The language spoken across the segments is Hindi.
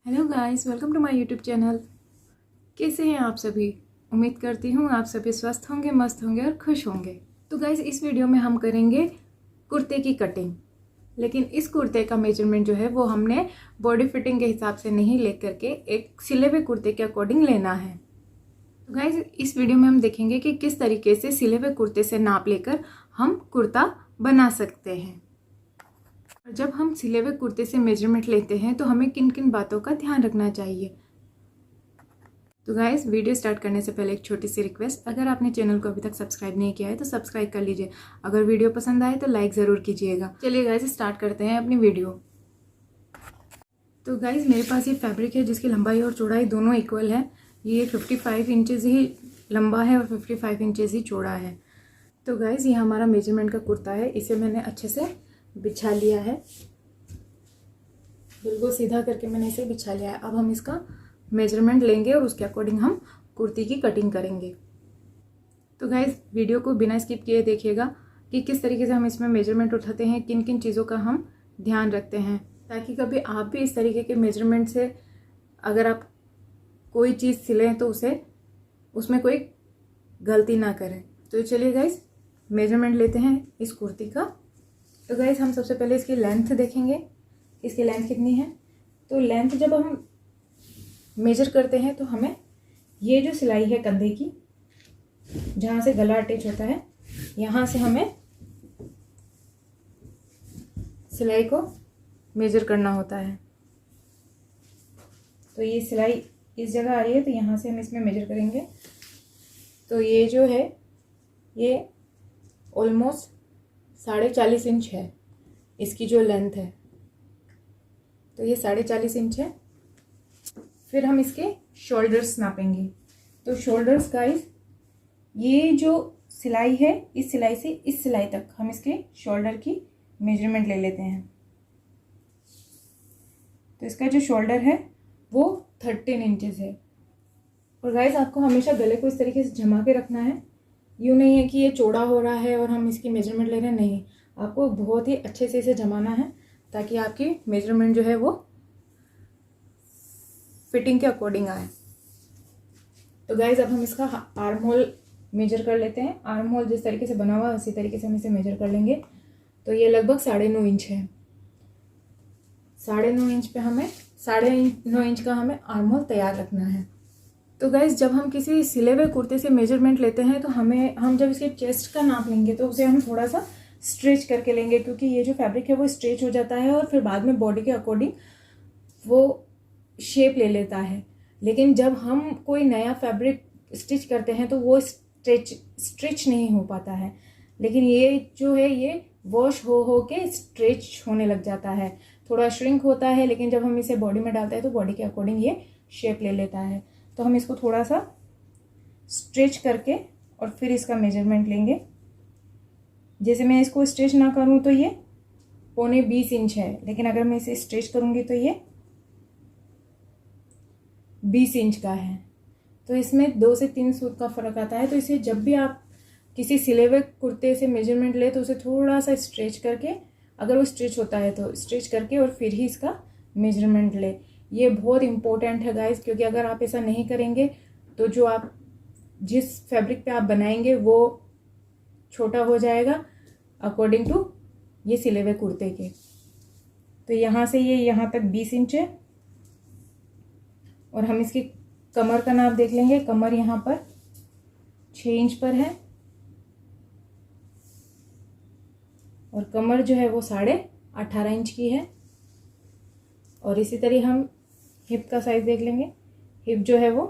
Hello guys, welcome to my YouTube channel. कैसे हैं आप सभी? उम्मीद करती हूँ आप सभी स्वस्थ होंगे, मस्त होंगे और खुश होंगे। तो गाइस, इस वीडियो में हम करेंगे कुर्ते की कटिंग। लेकिन इस कुर्ते का मेजरमेंट जो है वो हमने बॉडी फिटिंग के हिसाब से नहीं लेकर के एक सिले हुए कुर्ते के अकॉर्डिंग लेना है। तो गाइस, इस वीडियो में हम देखेंगे कि किस तरीके से सिले हुए कुर्ते से नाप लेकर हम कुर्ता बना सकते हैं। जब हम सिले हुए कुर्ते से मेजरमेंट लेते हैं तो हमें किन किन बातों का ध्यान रखना चाहिए। तो गाइस, वीडियो स्टार्ट करने से पहले एक छोटी सी रिक्वेस्ट, अगर आपने चैनल को अभी तक सब्सक्राइब नहीं किया है तो सब्सक्राइब कर लीजिए। अगर वीडियो पसंद आए तो लाइक ज़रूर कीजिएगा। चलिए गाइस, स्टार्ट करते हैं अपनी वीडियो। तो गाइस, मेरे पास ये फैब्रिक है जिसकी लंबाई और चौड़ाई दोनों इक्वल है। ये 55 इंचज़ ही लंबा है और 55 इंचज़ ही चौड़ा है। तो गाइस, ये हमारा मेजरमेंट का कुर्ता है। इसे मैंने अच्छे से बिछा लिया है, बिल्कुल सीधा करके मैंने इसे बिछा लिया है। अब हम इसका मेजरमेंट लेंगे और उसके अकॉर्डिंग हम कुर्ती की कटिंग करेंगे। तो गाइस, वीडियो को बिना स्किप किए देखिएगा कि किस तरीके से हम इसमें मेजरमेंट उठाते हैं, किन किन चीज़ों का हम ध्यान रखते हैं, ताकि कभी आप भी इस तरीके के मेजरमेंट से अगर आप कोई चीज़ सिलें तो उसमें कोई गलती ना करें। तो चलिए गाइस, मेजरमेंट लेते हैं इस कुर्ती का। तो गाइस, हम सबसे पहले इसकी लेंथ देखेंगे, इसकी लेंथ कितनी है। तो लेंथ जब हम मेजर करते हैं तो हमें ये जो सिलाई है कंधे की, जहाँ से गला अटैच होता है, यहाँ से हमें सिलाई को मेजर करना होता है। तो ये सिलाई इस जगह आ रही है तो यहाँ से हम इसमें मेजर करेंगे। तो ये जो है ये ऑलमोस्ट 40.5 इंच है, इसकी जो लेंथ है। तो ये 40.5 इंच है। फिर हम इसके शोल्डर्स नापेंगे। तो शोल्डर्स गाइस, ये जो सिलाई है, इस सिलाई से इस सिलाई तक हम इसके शोल्डर की मेजरमेंट ले लेते हैं। तो इसका जो शोल्डर है वो 13 इंचेस है। और गाइस, आपको हमेशा गले को इस तरीके से जमा के रखना है। यूँ नहीं है कि ये चौड़ा हो रहा है और हम इसकी मेजरमेंट ले रहे हैं, नहीं। आपको बहुत ही अच्छे से इसे जमाना है ताकि आपकी मेजरमेंट जो है वो फिटिंग के अकॉर्डिंग आए। तो गाइज, अब हम इसका आर्म होल मेजर कर लेते हैं। आर्म होल जिस तरीके से बना हुआ है उसी तरीके से हम इसे मेजर कर लेंगे। तो ये लगभग 9.5 इंच है। 9.5 इंच पे हमें 9.5 इंच का हमें आर्म होल तैयार रखना है। तो गाइज, जब हम किसी सिले हुए कुर्ते से मेजरमेंट लेते हैं तो हम जब इसके चेस्ट का नाप लेंगे तो उसे हम थोड़ा सा स्ट्रेच करके लेंगे, क्योंकि ये जो फैब्रिक है वो स्ट्रेच हो जाता है और फिर बाद में बॉडी के अकॉर्डिंग वो शेप ले लेता है। लेकिन जब हम कोई नया फैब्रिक स्टिच करते हैं तो वो स्ट्रेच नहीं हो पाता है। लेकिन ये जो है ये वॉश हो के स्ट्रेच होने लग जाता है, थोड़ा श्रिंक होता है। लेकिन जब हम इसे बॉडी में डालते हैं तो बॉडी के अकॉर्डिंग ये शेप ले लेता है। तो हम इसको थोड़ा सा स्ट्रेच करके और फिर इसका मेजरमेंट लेंगे। जैसे मैं इसको स्ट्रेच ना करूँ तो ये 20 इंच है, लेकिन अगर मैं इसे स्ट्रेच करूँगी तो ये 20 इंच का है। तो इसमें 2 से 3 सूत का फ़र्क आता है। तो इसे जब भी आप किसी सिले हुए कुर्ते से मेजरमेंट ले तो उसे थोड़ा सा स्ट्रेच करके, अगर वो स्ट्रेच होता है तो स्ट्रेच करके और फिर ही इसका मेजरमेंट ले। ये बहुत इंपॉर्टेंट है गाइस, क्योंकि अगर आप ऐसा नहीं करेंगे तो जो आप जिस फैब्रिक पे आप बनाएंगे वो छोटा हो जाएगा अकॉर्डिंग टू ये सिले हुए कुर्ते के। तो यहाँ से ये यहाँ तक 20 इंच है। और हम इसकी कमर का नाप देख लेंगे। कमर यहाँ पर 6 इंच पर है और कमर जो है वो 18.5 इंच की है। और इसी तरह हम हिप का साइज देख लेंगे। हिप जो है वो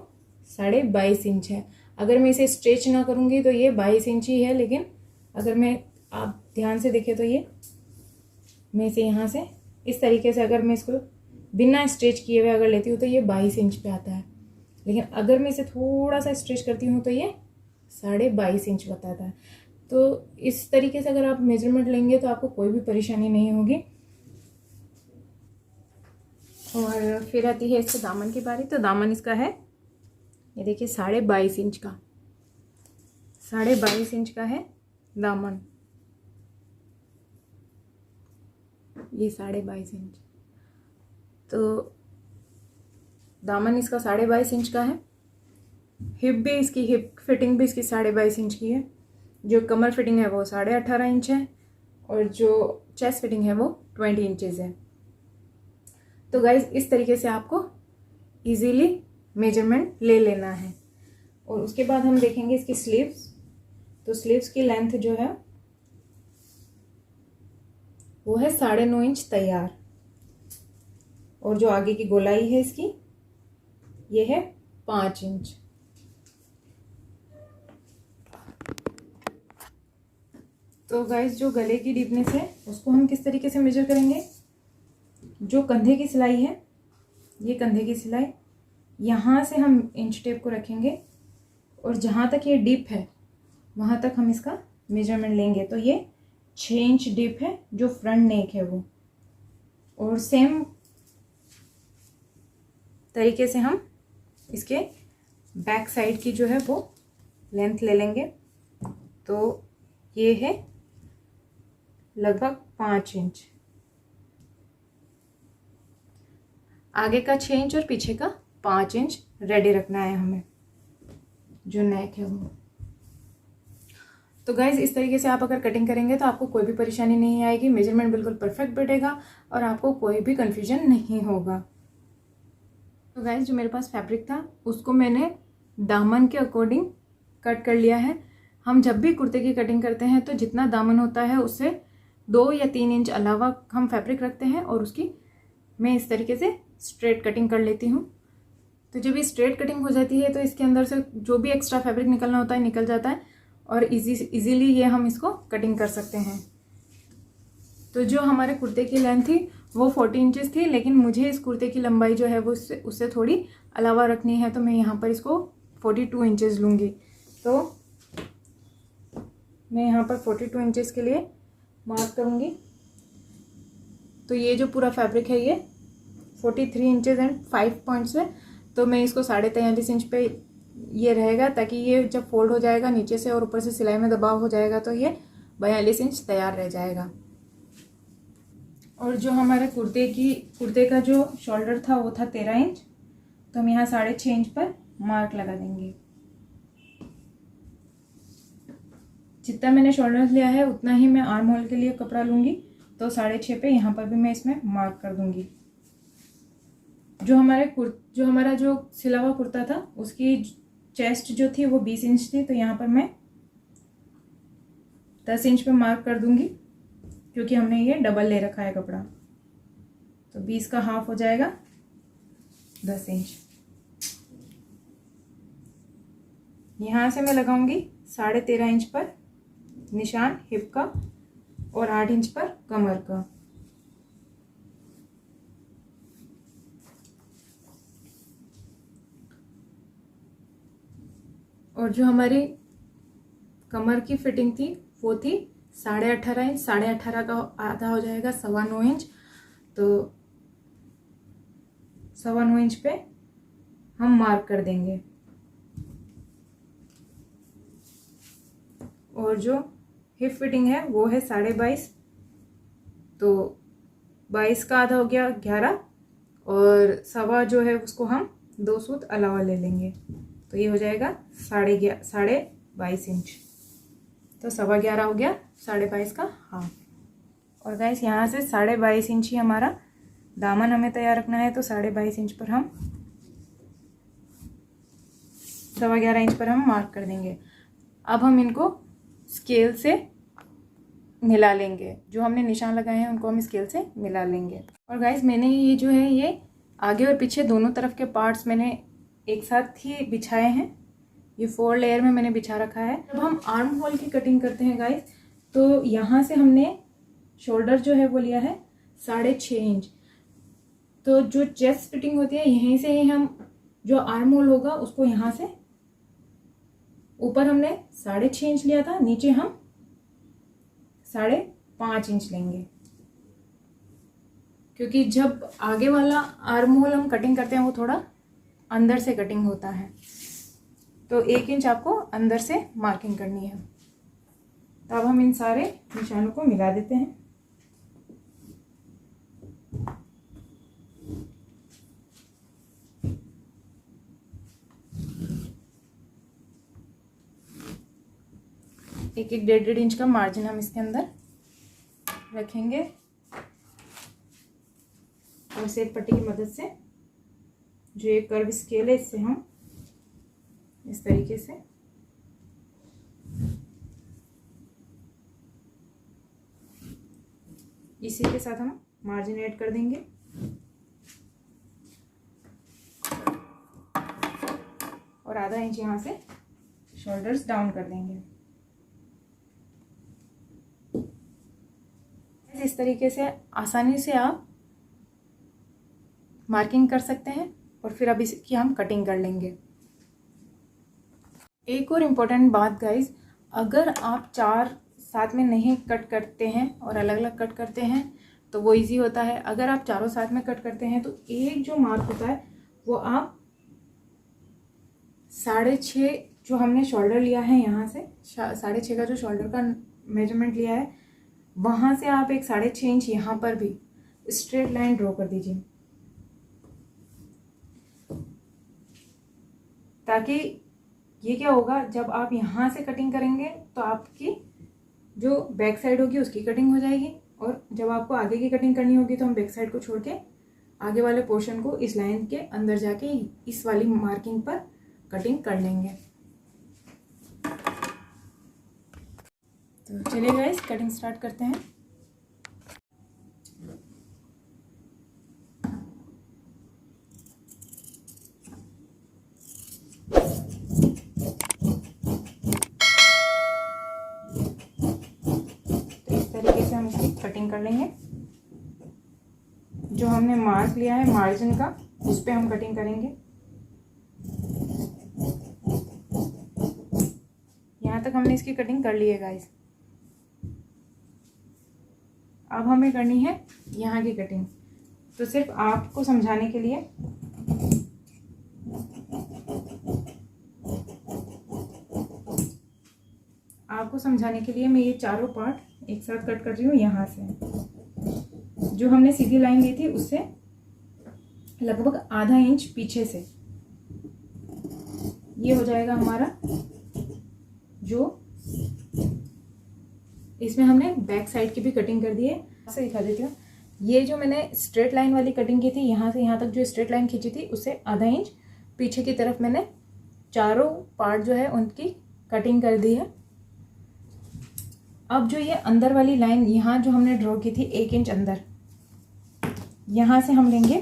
22.5 इंच है। अगर मैं इसे स्ट्रेच ना करूँगी तो ये 22 इंच ही है, लेकिन अगर आप ध्यान से देखें तो मैं इसे यहाँ से इस तरीके से अगर मैं इसको बिना स्ट्रेच किए हुए अगर लेती हूँ तो ये 22 इंच पे आता है। लेकिन अगर मैं इसे थोड़ा सा स्ट्रेच करती हूँ तो ये 22.5 इंच बताता है। तो इस तरीके से अगर आप मेजरमेंट लेंगे तो आपको कोई भी परेशानी नहीं होगी। और फिर आती है इसके दामन की बारी। तो दामन इसका है, ये देखिए 22.5 इंच का, 22.5 इंच का है दामन। ये 22.5 इंच। तो दामन इसका 22.5 इंच का है। हिप भी इसकी, हिप फिटिंग भी इसकी 22.5 इंच की है। जो कमर फिटिंग है वो 18.5 इंच है और जो चेस्ट फिटिंग है वो 20 इंचेस है। तो गाइज इस तरीके से आपको इजीली मेजरमेंट ले लेना है। और उसके बाद हम देखेंगे इसकी स्लीव्स। तो स्लीव्स की लेंथ जो है वो है 9.5 इंच तैयार, और जो आगे की गोलाई है इसकी ये है 5 इंच। तो गाइज जो गले की डीपनेस है उसको हम किस तरीके से मेजर करेंगे। जो कंधे की सिलाई है, ये कंधे की सिलाई, यहाँ से हम इंच टेप को रखेंगे और जहाँ तक ये डीप है वहाँ तक हम इसका मेजरमेंट लेंगे। तो ये 6 इंच डीप है जो फ्रंट नेक है वो। और सेम तरीके से हम इसके बैक साइड की जो है वो लेंथ ले लेंगे। तो ये है लगभग 5 इंच। आगे का 6 इंच और पीछे का 5 इंच रेडी रखना है हमें, जो नेक है वो। तो गाइज इस तरीके से आप अगर कटिंग करेंगे तो आपको कोई भी परेशानी नहीं आएगी, मेजरमेंट बिल्कुल परफेक्ट बैठेगा और आपको कोई भी कंफ्यूजन नहीं होगा। तो गाइज जो मेरे पास फैब्रिक था उसको मैंने दामन के अकॉर्डिंग कट कर लिया है। हम जब भी कुर्ते की कटिंग करते हैं तो जितना दामन होता है उससे 2 या 3 इंच अलावा हम फैब्रिक रखते हैं और उसकी मैं इस तरीके से स्ट्रेट कटिंग कर लेती हूँ। तो जब ये स्ट्रेट कटिंग हो जाती है तो इसके अंदर से जो भी एक्स्ट्रा फैब्रिक निकलना होता है निकल जाता है और इजीली ये हम इसको कटिंग कर सकते हैं। तो जो हमारे कुर्ते की लेंथ थी वो 40 इंचेस थी, लेकिन मुझे इस कुर्ते की लंबाई जो है वो उससे थोड़ी अलावा रखनी है, तो मैं यहाँ पर इसको 42 इंचेस लूँगी। तो मैं यहाँ पर 42 इंचेस के लिए मार्क करूँगी। तो ये जो पूरा फैब्रिक है ये 43 इंचेस एंड 5 पॉइंट्स है, तो मैं इसको 43.5 इंच पे ये रहेगा, ताकि ये जब फोल्ड हो जाएगा नीचे से और ऊपर से सिलाई में दबाव हो जाएगा तो ये 42 इंच तैयार रह जाएगा। और जो हमारे कुर्ते का जो शोल्डर था वो था 13 इंच, तो हम यहाँ 6.5 इंच पर मार्क लगा देंगे। जितना मैंने शोल्डर लिया है उतना ही मैं आर्म होल के लिए कपड़ा लूँगी, तो 6.5 पे यहाँ पर भी मैं इसमें मार्क कर दूँगी। जो हमारा जो सिला हुआ कुर्ता था उसकी चेस्ट जो थी वो 20 इंच थी, तो यहाँ पर मैं 10 इंच पे मार्क कर दूँगी, क्योंकि हमने ये डबल ले रखा है कपड़ा। तो 20 का हाफ हो जाएगा 10 इंच। यहाँ से मैं लगाऊंगी 13.5 इंच पर निशान हिप का और 8 इंच पर कमर का। और जो हमारी कमर की फिटिंग थी वो थी 18.5 इंच। 18.5 का आधा हो जाएगा 9.25 इंच, तो 9.25 इंच पे हम मार्क कर देंगे। और जो हिप फिटिंग है वो है 22.5, तो 22 का आधा हो गया 11, और सवा जो है उसको हम 2 सूत अलावा ले लेंगे, तो ये हो जाएगा 22.5 इंच। तो 11.25 हो गया 22.5 का हाफ। और गाइस यहाँ से 22.5 इंच ही हमारा दामन हमें तैयार रखना है, तो 22.5 इंच पर हम 11.25 इंच पर हम मार्क कर देंगे। अब हम इनको स्केल से मिला लेंगे, जो हमने निशान लगाए हैं उनको हम स्केल से मिला लेंगे। और गाइस मैंने ये जो है ये आगे और पीछे दोनों तरफ के पार्ट्स मैंने एक साथ ही बिछाए हैं, ये 4 लेयर में मैंने बिछा रखा है। जब हम आर्म होल की कटिंग करते हैं गाइस, तो यहाँ से हमने शोल्डर जो है वो लिया है 6.5 इंच, तो जो चेस्ट फिटिंग होती है यहीं से ही हम जो आर्म होल होगा उसको यहाँ से ऊपर हमने 6.5 इंच लिया था, नीचे हम 5.5 इंच लेंगे, क्योंकि जब आगे वाला आर्म होल हम कटिंग करते हैं वो थोड़ा अंदर से कटिंग होता है, तो 1 इंच आपको अंदर से मार्किंग करनी है। तो अब हम इन सारे निशानों को मिला देते हैं। एक एक 1.5 इंच का मार्जिन हम इसके अंदर रखेंगे और सेब पट्टी की मदद से जो ये कर्व स्केल है इससे हम इस तरीके से इसी के साथ हम मार्जिन ऐड कर देंगे और आधा इंच यहाँ से शोल्डर्स डाउन कर देंगे। इस तरीके से आसानी से आप मार्किंग कर सकते हैं और फिर अब इसकी हम कटिंग कर लेंगे। एक और इम्पोर्टेंट बात गाइज, अगर आप 4 साथ में नहीं कट करते हैं और अलग अलग कट करते हैं तो वो इजी होता है। अगर आप चारों साथ में कट करते हैं तो एक जो मार्क होता है वो आप 6.5 जो हमने शोल्डर लिया है, यहाँ से 6.5 का जो शोल्डर का मेजरमेंट लिया है, वहाँ से आप एक 6.5 इंच यहाँ पर भी स्ट्रेट लाइन ड्रॉ कर दीजिए, ताकि ये क्या होगा, जब आप यहाँ से कटिंग करेंगे तो आपकी जो बैक साइड होगी उसकी कटिंग हो जाएगी और जब आपको आगे की कटिंग करनी होगी तो हम बैक साइड को छोड़ के आगे वाले पोर्शन को इस लाइन के अंदर जाके इस वाली मार्किंग पर कटिंग कर लेंगे। तो चलिए गाइस कटिंग स्टार्ट करते हैं। हम इसकी कटिंग कर लेंगे। जो हमने मार्क लिया है मार्जिन का, उस पे हम कटिंग करेंगे। यहाँ तक हमने इसकी कटिंग कर ली है गाइस। अब हमें करनी है यहाँ की कटिंग। तो सिर्फ आपको समझाने के लिए मैं ये चारों पार्ट एक साथ कट कर रही हूँ। यहाँ से जो हमने सीधी लाइन ली थी उससे लगभग आधा इंच पीछे से ये हो जाएगा हमारा, जो इसमें हमने बैक साइड की भी कटिंग कर दी है। से दिखा देती हूँ। ये जो मैंने स्ट्रेट लाइन वाली कटिंग की थी, यहाँ से यहाँ तक जो स्ट्रेट लाइन खींची थी उससे आधा इंच पीछे की तरफ मैंने चारों पार्ट जो है उनकी कटिंग कर दी है। अब जो ये अंदर वाली लाइन यहाँ जो हमने ड्रॉ की थी 1 इंच अंदर, यहाँ से हम लेंगे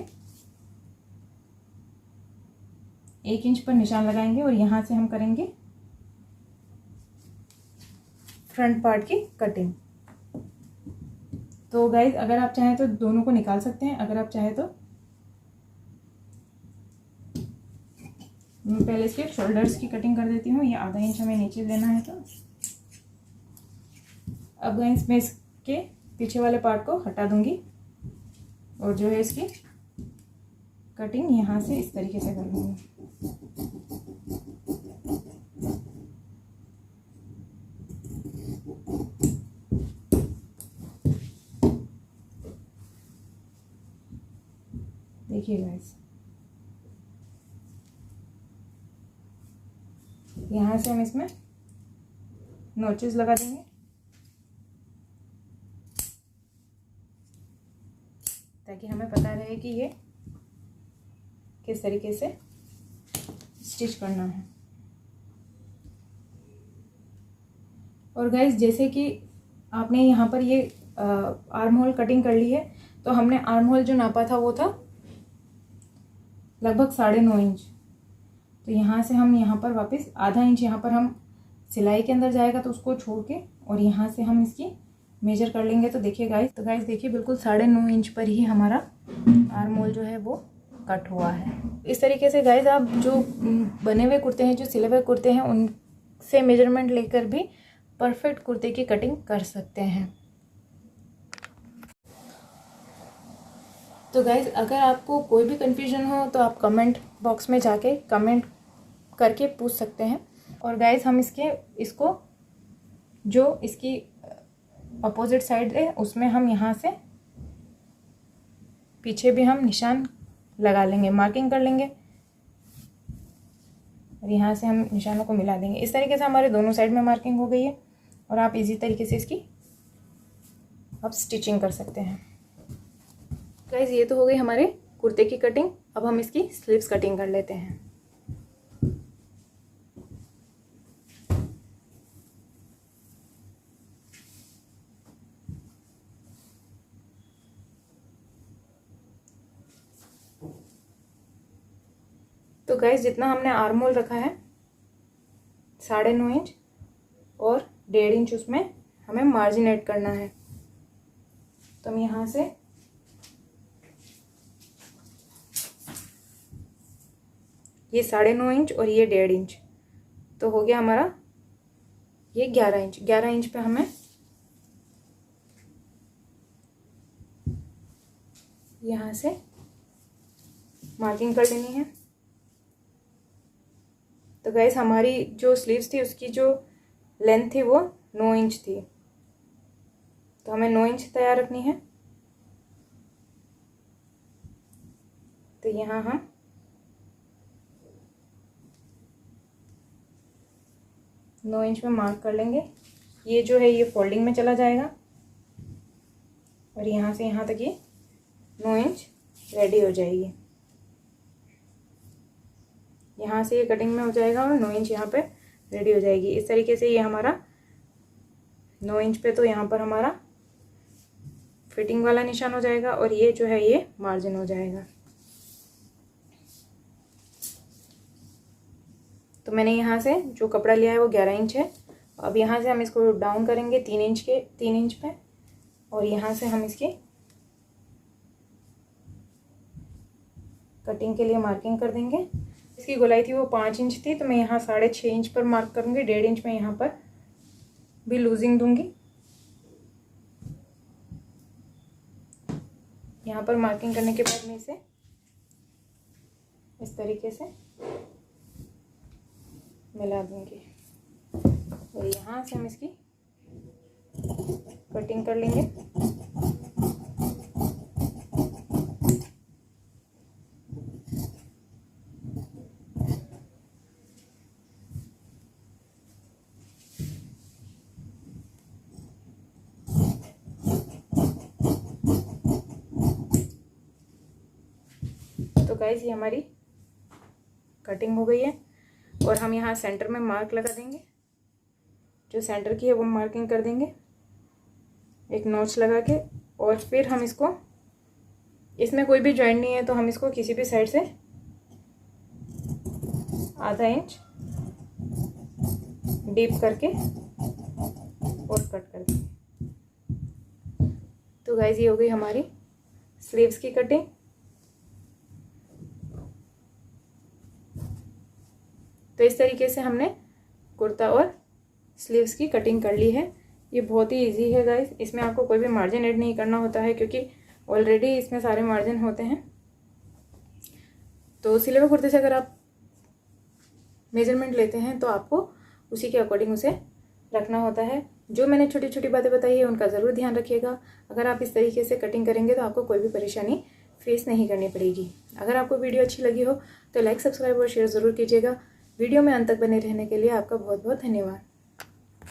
1 इंच पर निशान लगाएंगे और यहाँ से हम करेंगे फ्रंट पार्ट की कटिंग। तो गाइज अगर आप चाहें तो दोनों को निकाल सकते हैं, अगर आप चाहें तो मैं पहले इसके शोल्डर्स की कटिंग कर देती हूँ। ये आधा इंच हमें नीचे लेना है। तो अब गाइस मैं इसके पीछे वाले पार्ट को हटा दूंगी और जो है इसकी कटिंग यहाँ से इस तरीके से कर लूँगी। देखिए गाइस, यहाँ से हम इसमें नोचेस लगा देंगे ताकि हमें पता रहे कि ये किस तरीके से स्टिच करना है। और गाइस जैसे कि आपने यहाँ पर ये आर्म होल कटिंग कर ली है, तो हमने आर्म होल जो नापा था वो था लगभग 9.5 इंच। तो यहाँ से हम यहाँ पर वापस आधा इंच यहाँ पर हम सिलाई के अंदर जाएगा तो उसको छोड़ के और यहाँ से हम इसकी मेजर कर लेंगे। तो देखिए गाइस, देखिए बिल्कुल 9.5 इंच पर ही हमारा आर्म होल जो है वो कट हुआ है। इस तरीके से गाइस आप जो बने हुए कुर्ते हैं, जो सिले हुए कुर्ते हैं, उनसे मेजरमेंट लेकर भी परफेक्ट कुर्ते की कटिंग कर सकते हैं। तो गाइस अगर आपको कोई भी कन्फ्यूजन हो तो आप कमेंट बॉक्स में जाके कमेंट करके पूछ सकते हैं। और गाइस हम इसको जो इसकी अपोजिट साइड है उसमें हम यहाँ से पीछे भी हम निशान लगा लेंगे, मार्किंग कर लेंगे और यहाँ से हम निशानों को मिला देंगे। इस तरीके से हमारे दोनों साइड में मार्किंग हो गई है। और आप इजी तरीके से इसकी आप स्टिचिंग कर सकते हैं। गाइस ये तो हो गई हमारे कुर्ते की कटिंग। अब हम इसकी स्लीव्स कटिंग कर लेते हैं। तो गाइस जितना हमने आर्म होल रखा है 9.5 इंच और 1.5 इंच उसमें हमें मार्जिन ऐड करना है। तो हम यहाँ से ये 9.5 इंच और ये 1.5 इंच तो हो गया हमारा ये 11 इंच। 11 इंच पे हमें यहाँ से मार्किंग कर लेनी है। तो गाइस हमारी जो स्लीव्स थी उसकी जो लेंथ थी वो 9 इंच थी, तो हमें 9 इंच तैयार रखनी है। तो यहाँ हम 9 इंच में मार्क कर लेंगे। ये जो है ये फोल्डिंग में चला जाएगा और यहाँ से यहाँ तक ये 9 इंच रेडी हो जाएगी। यहाँ से ये कटिंग में हो जाएगा और 9 इंच यहाँ पे रेडी हो जाएगी। इस तरीके से ये हमारा 9 इंच पे तो यहाँ पर हमारा फिटिंग वाला निशान हो जाएगा और ये जो है ये मार्जिन हो जाएगा। तो मैंने यहाँ से जो कपड़ा लिया है वो 11 इंच है। अब यहाँ से हम इसको डाउन करेंगे 3 इंच पे और यहाँ से हम इसकी कटिंग के लिए मार्किंग कर देंगे। इसकी गोलाई थी वो 5 इंच थी, तो मैं यहाँ 6.5 इंच पर मार्क करूँगी। 1.5 इंच में यहाँ पर भी लूजिंग दूंगी। यहाँ पर मार्किंग करने के बाद मैं इसे इस तरीके से मिला दूंगी और यहाँ से हम इसकी कटिंग कर लेंगे। तो गाइस ये हमारी कटिंग हो गई है और हम यहाँ सेंटर में मार्क लगा देंगे। जो सेंटर की है वो मार्किंग कर देंगे एक नॉच लगा के, और फिर हम इसको, इसमें कोई भी जॉइंट नहीं है तो हम इसको किसी भी साइड से आधा इंच डीप करके और कट कर देंगे। तो गाइस ये हो गई हमारी स्लीव्स की कटिंग। तो इस तरीके से हमने कुर्ता और स्लीव्स की कटिंग कर ली है। ये बहुत ही इजी है गाइस। इसमें आपको कोई भी मार्जिन ऐड नहीं करना होता है क्योंकि ऑलरेडी इसमें सारे मार्जिन होते हैं। तो सिले हुए कुर्ते से अगर आप मेजरमेंट लेते हैं तो आपको उसी के अकॉर्डिंग उसे रखना होता है। जो मैंने छोटी छोटी बातें बताई है उनका ज़रूर ध्यान रखिएगा। अगर आप इस तरीके से कटिंग करेंगे तो आपको कोई भी परेशानी फेस नहीं करनी पड़ेगी। अगर आपको वीडियो अच्छी लगी हो तो लाइक, सब्सक्राइब और शेयर ज़रूर कीजिएगा। वीडियो में अंत तक बने रहने के लिए आपका बहुत बहुत धन्यवाद।